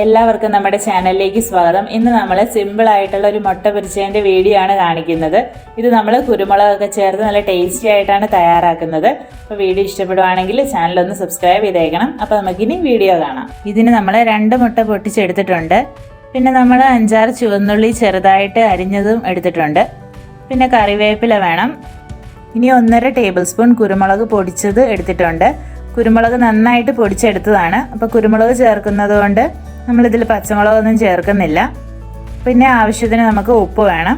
എല്ലാവർക്കും നമ്മുടെ ചാനലിലേക്ക് സ്വാഗതം. ഇന്ന് നമ്മൾ സിമ്പിൾ ആയിട്ടുള്ള ഒരു മുട്ട പൊരിച്ചതിൻ്റെ വീഡിയോ ആണ് കാണിക്കുന്നത്. ഇത് നമ്മൾ കുരുമുളകൊക്കെ ചേർത്ത് നല്ല ടേസ്റ്റി ആയിട്ടാണ് തയ്യാറാക്കുന്നത്. അപ്പോൾ വീഡിയോ ഇഷ്ടപ്പെടുവാണെങ്കിൽ ചാനലൊന്ന് സബ്സ്ക്രൈബ് ചെയ്തേക്കണം. അപ്പോൾ നമുക്കിനി വീഡിയോ കാണാം. ഇതിന് നമ്മൾ 2 മുട്ട പൊട്ടിച്ചെടുത്തിട്ടുണ്ട്. പിന്നെ നമ്മൾ 5-6 ചുവന്നുള്ളി ചെറുതായിട്ട് അരിഞ്ഞതും എടുത്തിട്ടുണ്ട്. പിന്നെ കറിവേപ്പില വേണം. ഇനി 1.5 ടേബിൾ സ്പൂൺ കുരുമുളക് പൊടിച്ചത് എടുത്തിട്ടുണ്ട്. കുരുമുളക് നന്നായിട്ട് പൊടിച്ചെടുത്തതാണ്. അപ്പോൾ കുരുമുളക് ചേർക്കുന്നത് കൊണ്ട് നമ്മളിതിൽ പച്ചമുളകൊന്നും ചേർക്കുന്നില്ല. പിന്നെ ആവശ്യത്തിന് നമുക്ക് ഉപ്പ് വേണം.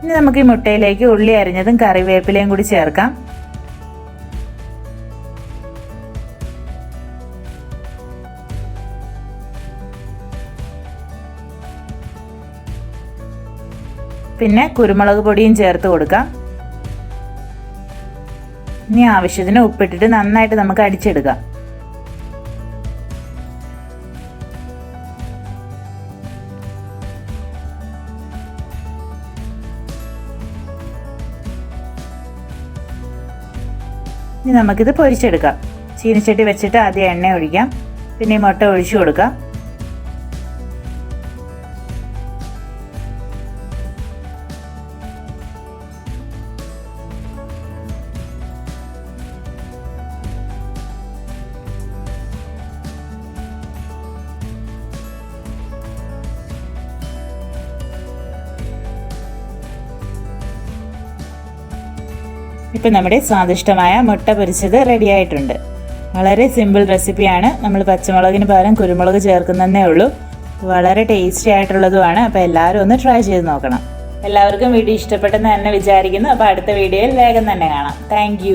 ഇനി നമുക്ക് ഈ മുട്ടയിലേക്ക് ഉള്ളി അരിഞ്ഞതും കറിവേപ്പിലയും കൂടി ചേർക്കാം. പിന്നെ കുരുമുളക് പൊടിയും ചേർത്ത് കൊടുക്കാം. ഇനി ആവശ്യത്തിന് ഉപ്പിട്ടിട്ട് നന്നായിട്ട് നമുക്ക് അടിച്ചെടുക്കാം. ഇനി നമുക്കിത് പൊരിച്ചെടുക്കാം. ചീനിച്ചട്ടി വെച്ചിട്ട് ആദ്യം എണ്ണ ഒഴിക്കാം. പിന്നെ ഈ മുട്ട ഒഴിച്ചു കൊടുക്കാം. ഇപ്പം നമ്മുടെ സ്വാദിഷ്ടമായ മുട്ട പൊരിച്ചത് റെഡി ആയിട്ടുണ്ട്. വളരെ സിമ്പിൾ റെസിപ്പിയാണ്. നമ്മൾ പച്ചമുളകിന് പകരം കുരുമുളക് ചേർക്കുന്നതേ ഉള്ളൂ. വളരെ ടേസ്റ്റി ആയിട്ടുള്ളതുമാണ്. അപ്പോൾ എല്ലാവരും ഒന്ന് ട്രൈ ചെയ്ത് നോക്കണം. എല്ലാവർക്കും വീഡിയോ ഇഷ്ടപ്പെട്ടെന്ന് തന്നെ വിചാരിക്കുന്നു. അപ്പോൾ അടുത്ത വീഡിയോയിൽ വേഗം തന്നെ കാണാം. താങ്ക്